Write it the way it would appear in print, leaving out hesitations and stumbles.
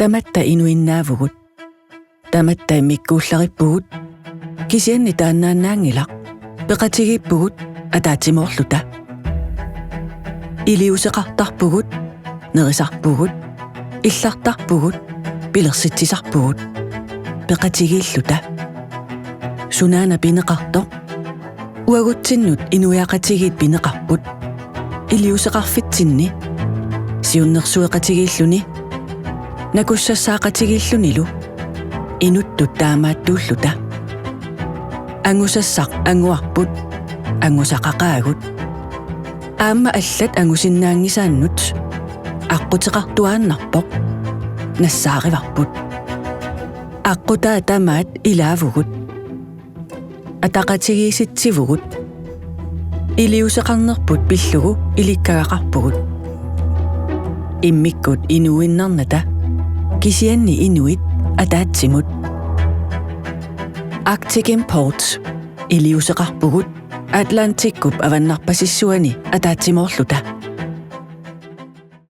Tamatta inuinnaavugut. Tamatta imikkuullarippugut. Kisianni taannaannaangilaq. Peqatigippugut ataatimorluta. Iliuseqartarpugut. Nerisarpugut. Illartarpugut. Pilersitsisarpugut. Peqatigilluta. Sunaana pineqartoq. Uaguttinnut inuiaqatigit pineqarput. Iliuseqarfitsinni. Siunnersueqatigilluni. Nakussassaaqatigillunilu. Inuttut taamaattuulluta. Angusassaq anguarput. Angusaqaqaagut. Aamma allat angusinnaangisaannut. Aquteqartuaannarpoq. Nassaarivarput. Aqutaa tamaat ilaavugut. Ataqatigiisitsivugut. Iliuseqarnerput pillugu ilikkagaqarpugut. Immikkut inuinnernata. Kisianni inuit ataatsimut. Arctic Imports. Iliuseqarpugut. Atlantikkup avannarpasissuani ataatimorluta.